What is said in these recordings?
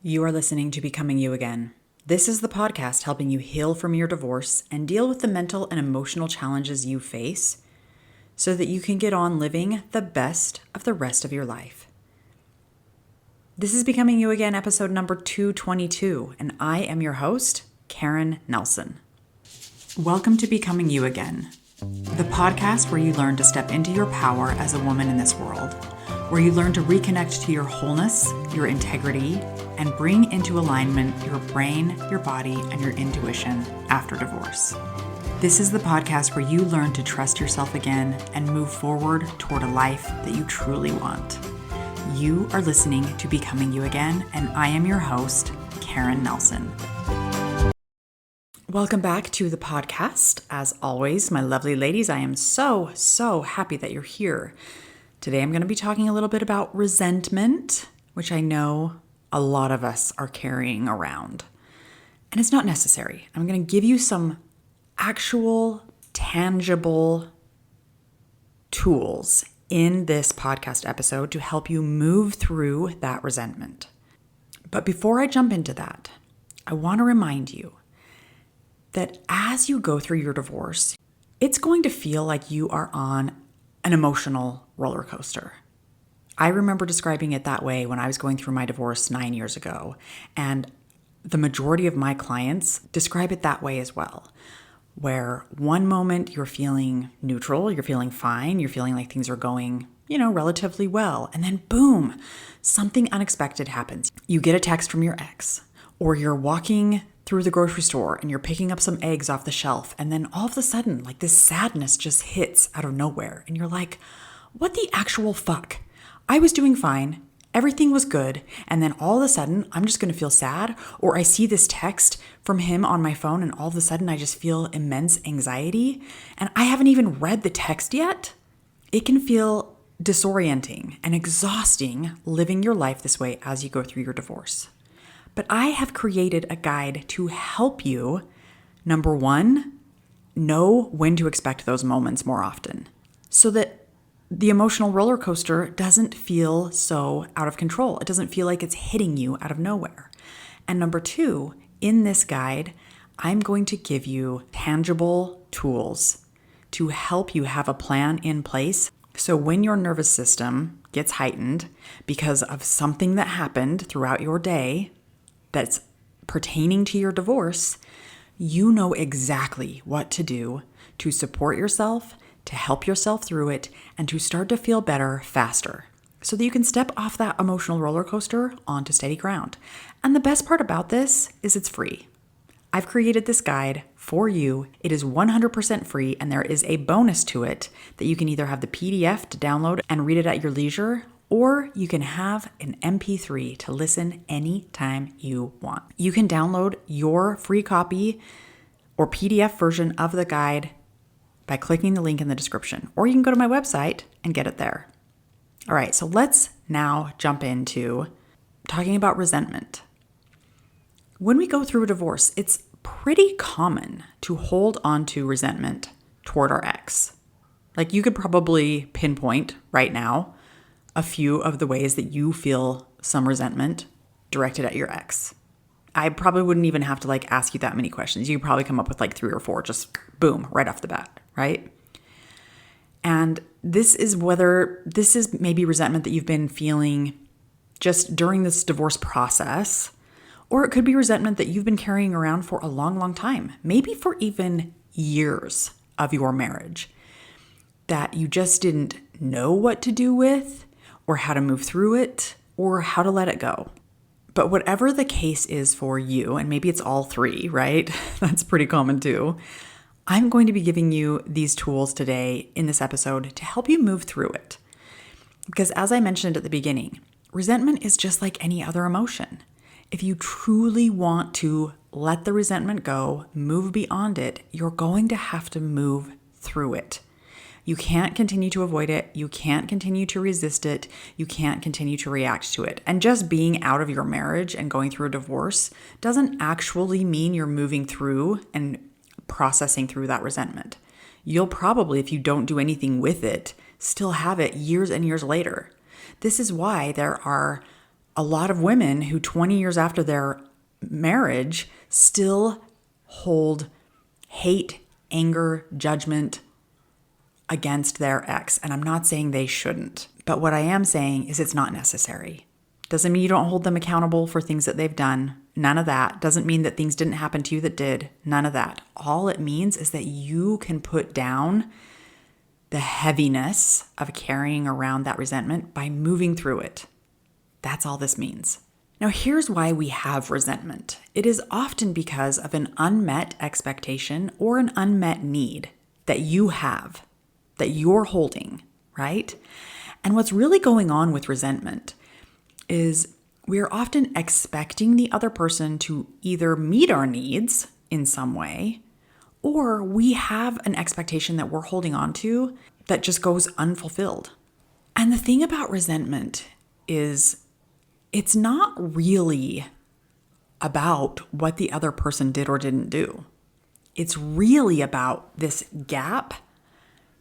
You are listening to Becoming You Again. This is the podcast helping you heal from your divorce and deal with the mental and emotional challenges you face so that you can get on living the best of the rest of your life. This is Becoming You Again, episode number 222, and I am your host, Karen Nelson. Welcome to Becoming You Again, the podcast where you learn to step into your power as a woman in this world, where you learn to reconnect to your wholeness, your integrity, and bring into alignment your brain, your body, and your intuition after divorce. This is the podcast where you learn to trust yourself again and move forward toward a life that you truly want. You are listening to Becoming You Again, and I am your host, Karen Nelson. Welcome back to the podcast. As always, my lovely ladies, I am so happy that you're here. Today I'm going to be talking a little bit about resentment, which I know a lot of us are carrying around. And it's not necessary. I'm going to give you some actual, tangible tools in this podcast episode to help you move through that resentment. But before I jump into that, I want to remind you that as you go through your divorce, it's going to feel like you are on an emotional roller coaster. I remember describing it that way when I was going through my divorce 9 years ago, and the majority of my clients describe it that way as well, where one moment you're feeling neutral, you're feeling fine, you're feeling like things are going, relatively well, and then boom, something unexpected happens. You get a text from your ex, or you're walking through the grocery store and you're picking up some eggs off the shelf, and then all of a sudden, like this sadness just hits out of nowhere, and you're like, what the actual fuck? I was doing fine, everything was good, and then all of a sudden, I'm just gonna feel sad, or I see this text from him on my phone, and all of a sudden, I just feel immense anxiety, and I haven't even read the text yet. It can feel disorienting and exhausting living your life this way as you go through your divorce. But I have created a guide to help you, number one, know when to expect those moments more often, so that the emotional roller coaster doesn't feel so out of control. It doesn't feel like it's hitting you out of nowhere. And number two, in this guide, I'm going to give you tangible tools to help you have a plan in place. So when your nervous system gets heightened because of something that happened throughout your day that's pertaining to your divorce, you know exactly what to do to support yourself, to help yourself through it, and to start to feel better faster so that you can step off that emotional roller coaster onto steady ground. And the best part about this is it's free. I've created this guide for you. It is 100% free, and there is a bonus to it that you can either have the PDF to download and read it at your leisure, or you can have an MP3 to listen anytime you want. You can download your free copy or PDF version of the guide by clicking the link in the description, or you can go to my website and get it there. All right, so let's now jump into talking about resentment. When we go through a divorce, it's pretty common to hold on to resentment toward our ex. Like, you could probably pinpoint right now a few of the ways that you feel some resentment directed at your ex. I probably wouldn't even have to ask you that many questions. You could probably come up with 3 or 4, just boom, right off the bat, right? And this is maybe resentment that you've been feeling just during this divorce process, or it could be resentment that you've been carrying around for a long time, maybe for even years of your marriage, that you just didn't know what to do with, or how to move through it, or how to let it go. But whatever the case is for you, and maybe it's all 3, right? That's pretty common too. I'm going to be giving you these tools today in this episode to help you move through it. Because as I mentioned at the beginning, resentment is just like any other emotion. If you truly want to let the resentment go, move beyond it, you're going to have to move through it. You can't continue to avoid it. You can't continue to resist it. You can't continue to react to it. And just being out of your marriage and going through a divorce doesn't actually mean you're moving through and processing through that resentment. You'll probably, if you don't do anything with it, still have it years and years later. This is why there are a lot of women who 20 years after their marriage still hold hate, anger, judgment against their ex. And I'm not saying they shouldn't, but what I am saying is it's not necessary. Doesn't mean you don't hold them accountable for things that they've done. None of that. Doesn't mean that things didn't happen to you that did. None of that. All it means is that you can put down the heaviness of carrying around that resentment by moving through it. That's all this means. Now, here's why we have resentment. It is often because of an unmet expectation or an unmet need that you have, that you're holding, right? And what's really going on with resentment is we're often expecting the other person to either meet our needs in some way, or we have an expectation that we're holding on to that just goes unfulfilled. And the thing about resentment is it's not really about what the other person did or didn't do. It's really about this gap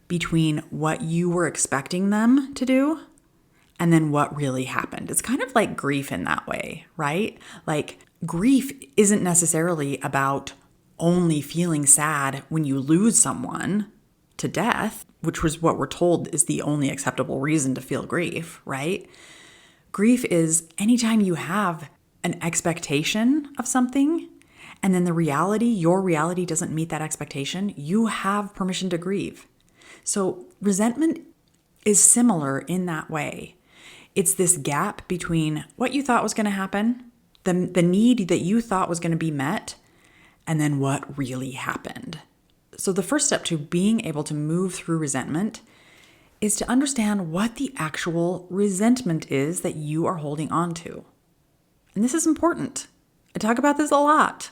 between what you were expecting them to do and then what really happened. It's kind of like grief in that way, right? Like grief isn't necessarily about only feeling sad when you lose someone to death, which was what we're told is the only acceptable reason to feel grief, right? Grief is anytime you have an expectation of something and then the reality, your reality doesn't meet that expectation, you have permission to grieve. So resentment is similar in that way. It's this gap between what you thought was going to happen, the need that you thought was going to be met, and then what really happened. So the first step to being able to move through resentment is to understand what the actual resentment is that you are holding on to. And this is important. I talk about this a lot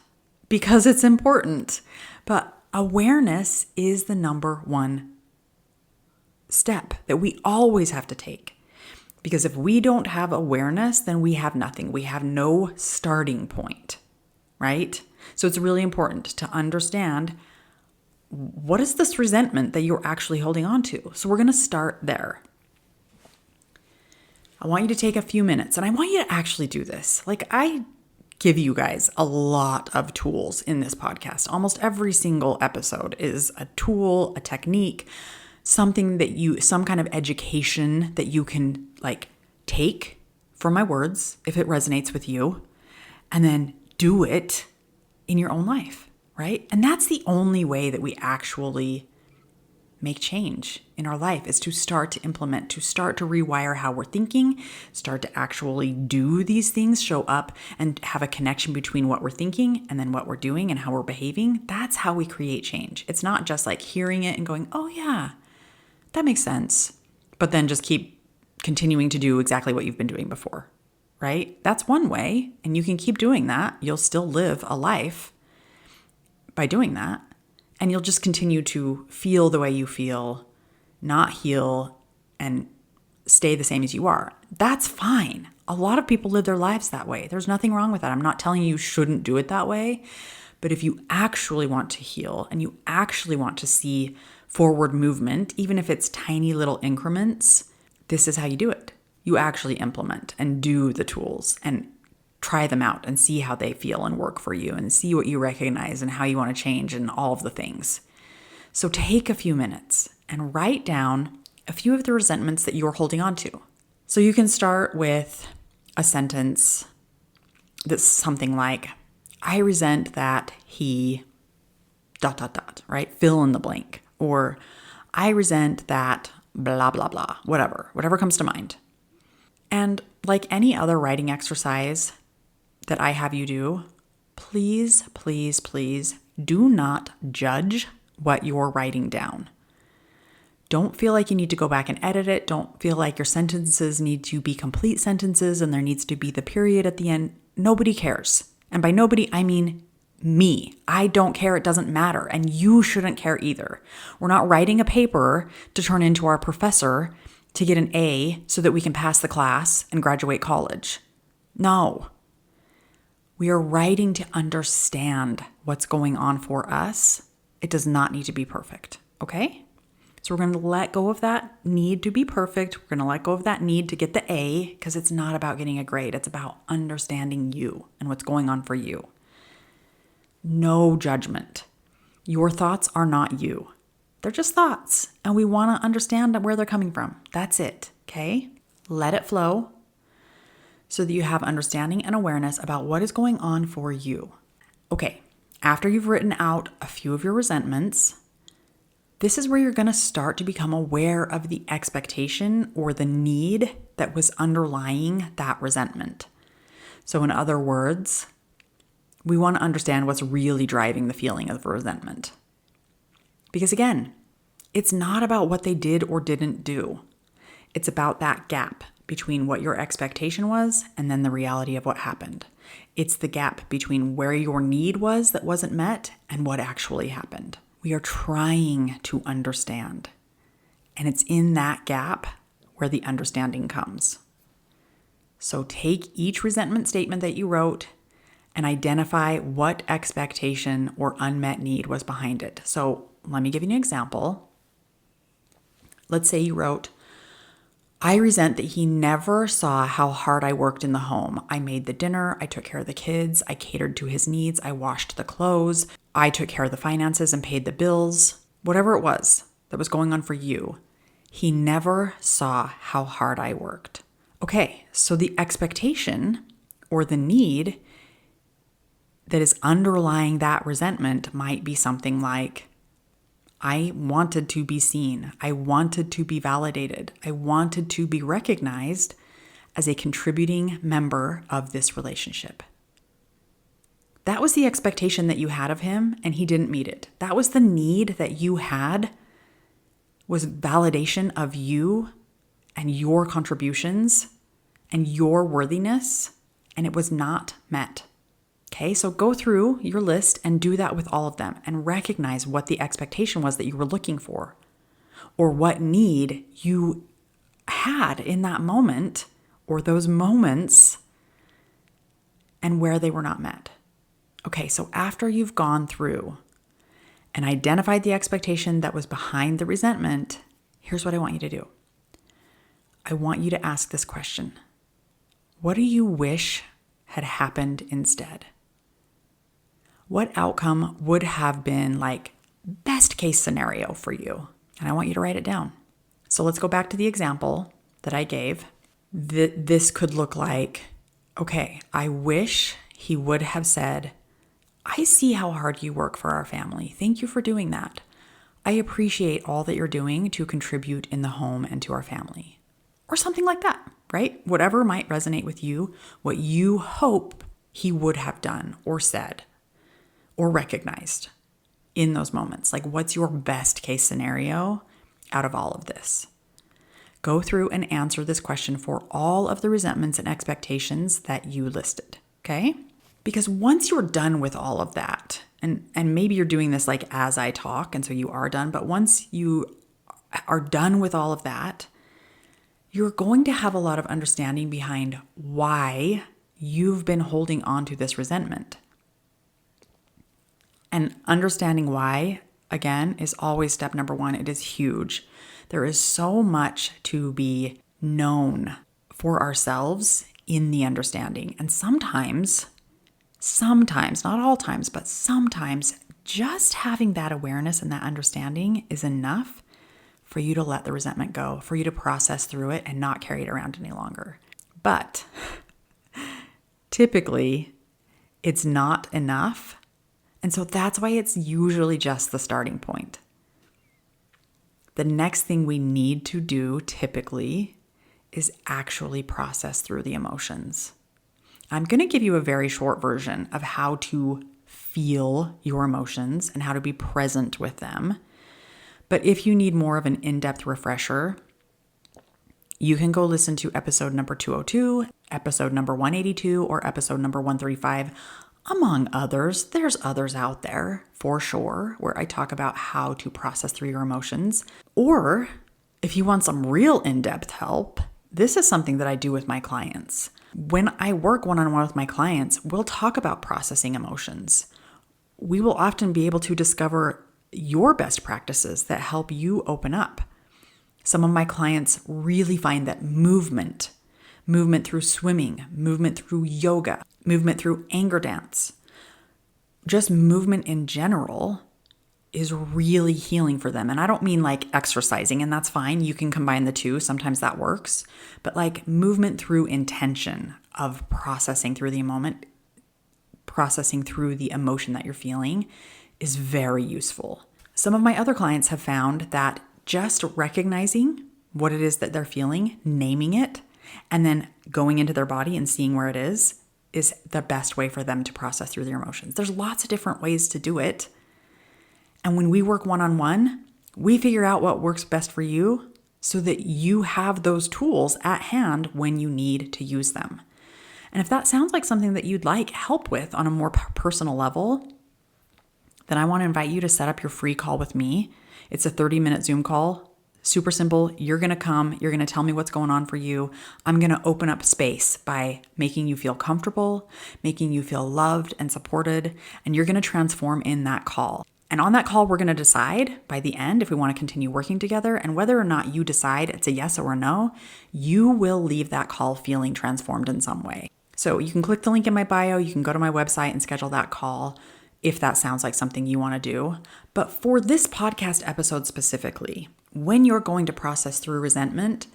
because it's important. But awareness is the number one step that we always have to take. Because if we don't have awareness, then we have nothing. We have no starting point, right? So it's really important to understand what is this resentment that you're actually holding on to. So we're going to start there. I want you to take a few minutes and I want you to actually do this. Like I give you guys a lot of tools in this podcast. Almost every single episode is a tool, a technique, something that some kind of education that you can like take from my words if it resonates with you and then do it in your own life, right? And that's the only way that we actually make change in our life is to start to implement, to start to rewire how we're thinking, start to actually do these things, show up and have a connection between what we're thinking and then what we're doing and how we're behaving. That's how we create change. It's not just like hearing it and going, oh yeah, that makes sense. But then just keep continuing to do exactly what you've been doing before, right? That's one way. And you can keep doing that. You'll still live a life by doing that. And you'll just continue to feel the way you feel, not heal, and stay the same as you are. That's fine. A lot of people live their lives that way. There's nothing wrong with that. I'm not telling you shouldn't do it that way. But if you actually want to heal and you actually want to see forward movement, even if it's tiny little increments, this is how you do it. You actually implement and do the tools and try them out and see how they feel and work for you and see what you recognize and how you want to change and all of the things. So take a few minutes and write down a few of the resentments that you're holding on to. So you can start with a sentence that's something like, I resent that he ... right? Fill in the blank. Or I resent that blah, blah, blah, whatever comes to mind. And like any other writing exercise that I have you do, please, please, please do not judge what you're writing down. Don't feel like you need to go back and edit it. Don't feel like your sentences need to be complete sentences and there needs to be the period at the end. Nobody cares. And by nobody, I mean me. I don't care. It doesn't matter. And you shouldn't care either. We're not writing a paper to turn into our professor to get an A so that we can pass the class and graduate college. No. We are writing to understand what's going on for us. It does not need to be perfect. Okay? So we're going to let go of that need to be perfect. We're going to let go of that need to get the A, because it's not about getting a grade. It's about understanding you and what's going on for you. No judgment. Your thoughts are not you. They're just thoughts, and we want to understand where they're coming from. That's it, okay? Let it flow so that you have understanding and awareness about what is going on for you. Okay, after you've written out a few of your resentments, this is where you're going to start to become aware of the expectation or the need that was underlying that resentment. So in other words, we want to understand what's really driving the feeling of resentment. Because again, it's not about what they did or didn't do. It's about that gap between what your expectation was and then the reality of what happened. It's the gap between where your need was that wasn't met and what actually happened. We are trying to understand. And it's in that gap where the understanding comes. So take each resentment statement that you wrote and identify what expectation or unmet need was behind it. So let me give you an example. Let's say you wrote, I resent that he never saw how hard I worked in the home. I made the dinner, I took care of the kids, I catered to his needs, I washed the clothes, I took care of the finances and paid the bills. Whatever it was that was going on for you, he never saw how hard I worked. Okay, so the expectation or the need that is underlying that resentment might be something like, I wanted to be seen. I wanted to be validated. I wanted to be recognized as a contributing member of this relationship. That was the expectation that you had of him, and he didn't meet it. That was the need that you had, was validation of you and your contributions and your worthiness, and it was not met. Okay, so go through your list and do that with all of them and recognize what the expectation was that you were looking for or what need you had in that moment or those moments and where they were not met. Okay, so after you've gone through and identified the expectation that was behind the resentment, here's what I want you to do. I want you to ask this question. What do you wish had happened instead? What outcome would have been like best case scenario for you? And I want you to write it down. So let's go back to the example that I gave. This could look like, okay, I wish he would have said, I see how hard you work for our family. Thank you for doing that. I appreciate all that you're doing to contribute in the home and to our family. Or something like that, right? Whatever might resonate with you, what you hope he would have done or said or recognized in those moments. Like, what's your best case scenario out of all of this? Go through and answer this question for all of the resentments and expectations that you listed, okay? Because once you're done with all of that, and maybe you're doing this like as I talk, and so you are done, but once you are done with all of that, you're going to have a lot of understanding behind why you've been holding on to this resentment. And understanding why, again, is always step number one. It is huge. There is so much to be known for ourselves in the understanding. And sometimes, not all times, but sometimes just having that awareness and that understanding is enough for you to let the resentment go, for you to process through it and not carry it around any longer. But typically, it's not enough. And so that's why it's usually just the starting point. The next thing we need to do typically is actually process through the emotions. I'm going to give you a very short version of how to feel your emotions and how to be present with them. But if you need more of an in-depth refresher, you can go listen to episode number 202, episode number 182, or episode number 135. Among others, there's others out there for sure where I talk about how to process through your emotions. Or if you want some real in-depth help, this is something that I do with my clients. When I work one-on-one with my clients, we'll talk about processing emotions. We will often be able to discover your best practices that help you open up. Some of my clients really find that movement through swimming, movement through yoga, movement through anger dance, just movement in general is really healing for them. And I don't mean like exercising, and that's fine. You can combine the two. Sometimes that works. But like movement through intention of processing through the moment, processing through the emotion that you're feeling is very useful. Some of my other clients have found that just recognizing what it is that they're feeling, naming it, and then going into their body and seeing where it is the best way for them to process through their emotions. There's lots of different ways to do it. And when we work one-on-one, we figure out what works best for you so that you have those tools at hand when you need to use them. And if that sounds like something that you'd like help with on a more personal level, then I want to invite you to set up your free call with me. It's a 30-minute Zoom call. Super simple. You're going to come. You're going to tell me what's going on for you. I'm going to open up space by making you feel comfortable, making you feel loved and supported, and you're going to transform in that call. And on that call, we're going to decide by the end if we want to continue working together, and whether or not you decide it's a yes or a no, you will leave that call feeling transformed in some way. So you can click the link in my bio. You can go to my website and schedule that call if that sounds like something you want to do. But for this podcast episode specifically, when you're going to process through resentment,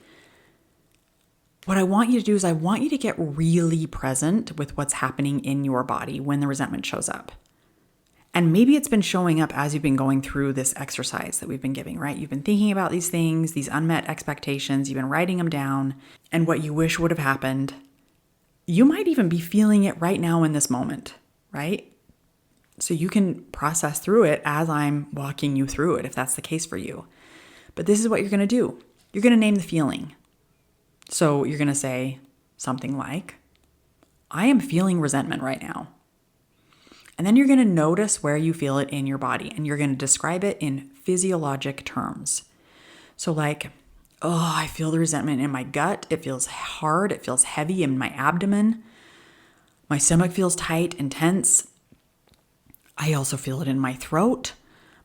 what I want you to do is I want you to get really present with what's happening in your body when the resentment shows up. And maybe it's been showing up as you've been going through this exercise that we've been giving, right? You've been thinking about these things, these unmet expectations, you've been writing them down, and what you wish would have happened. You might even be feeling it right now in this moment, right? So you can process through it as I'm walking you through it, if that's the case for you. But this is what you're going to do. You're going to name the feeling. So you're going to say something like, I am feeling resentment right now. And then you're going to notice where you feel it in your body, and you're going to describe it in physiologic terms. So like, oh, I feel the resentment in my gut. It feels hard. It feels heavy in my abdomen. My stomach feels tight and tense. I also feel it in my throat.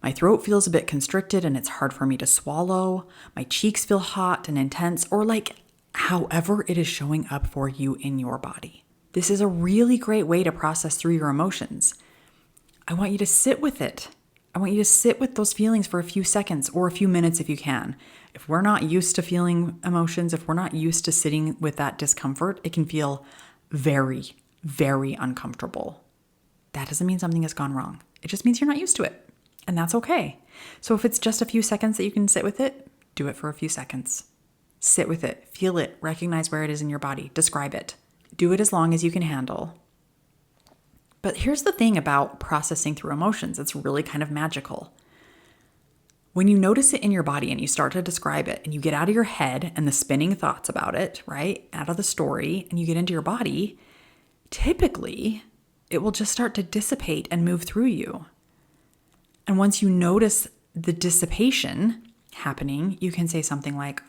My throat feels a bit constricted and it's hard for me to swallow. My cheeks feel hot and intense, or like however it is showing up for you in your body. This is a really great way to process through your emotions. I want you to sit with it. I want you to sit with those feelings for a few seconds or a few minutes if you can. If we're not used to feeling emotions, if we're not used to sitting with that discomfort, it can feel very, very uncomfortable. That doesn't mean something has gone wrong. It just means you're not used to it. And that's okay. So if it's just a few seconds that you can sit with it, do it for a few seconds. Sit with it, feel it, recognize where it is in your body, describe it. Do it as long as you can handle. But here's the thing about processing through emotions. It's really kind of magical. When you notice it in your body and you start to describe it and you get out of your head and the spinning thoughts about it, right? Out of the story, and you get into your body, typically it will just start to dissipate and move through you. And once you notice the dissipation happening, you can say something like,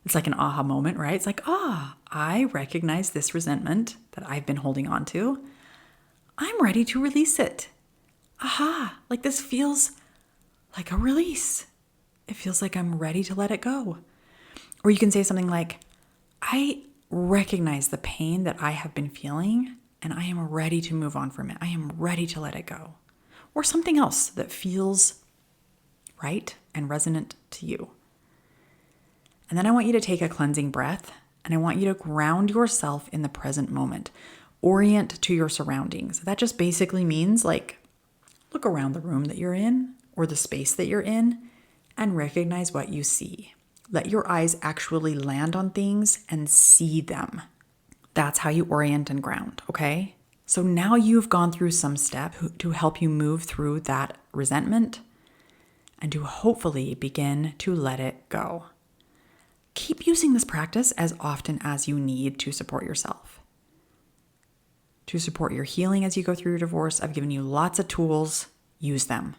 it's like an aha moment, right? It's like, I recognize this resentment that I've been holding on to. I'm ready to release it. Like this feels like a release. It feels like I'm ready to let it go. Or you can say something like, I recognize the pain that I have been feeling and I am ready to move on from it. I am ready to let it go. Or something else that feels right and resonant to you. And then I want you to take a cleansing breath, and I want you to ground yourself in the present moment. Orient to your surroundings. That just basically means like, look around the room that you're in or the space that you're in and recognize what you see. Let your eyes actually land on things and see them. That's how you orient and ground, okay? So now you've gone through some step to help you move through that resentment and to hopefully begin to let it go. Keep using this practice as often as you need to support yourself. To support your healing as you go through your divorce, I've given you lots of tools. Use them.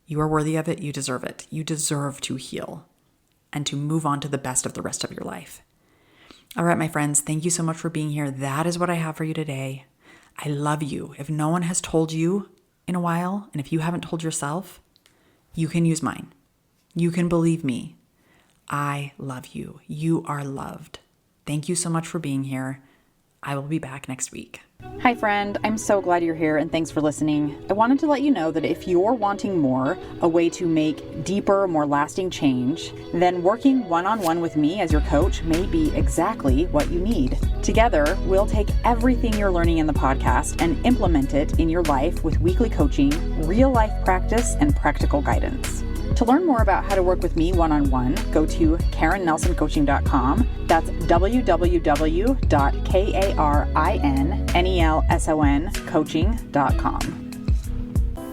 You are worthy of it. You deserve it. You deserve to heal and to move on to the best of the rest of your life. All right, my friends, thank you so much for being here. That is what I have for you today. I love you. If no one has told you in a while, and if you haven't told yourself, you can use mine. You can believe me. I love you. You are loved. Thank you so much for being here. I will be back next week. Hi, friend. I'm so glad you're here and thanks for listening. I wanted to let you know that if you're wanting more, a way to make deeper, more lasting change, then working one-on-one with me as your coach may be exactly what you need. Together, we'll take everything you're learning in the podcast and implement it in your life with weekly coaching, real-life practice, and practical guidance. To learn more about how to work with me one-on-one, go to KarenNelsonCoaching.com. That's www.KarenNelsonCoaching.com.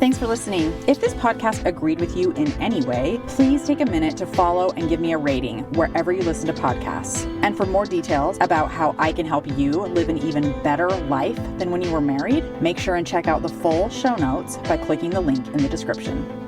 Thanks for listening. If this podcast agreed with you in any way, please take a minute to follow and give me a rating wherever you listen to podcasts. And for more details about how I can help you live an even better life than when you were married, make sure and check out the full show notes by clicking the link in the description.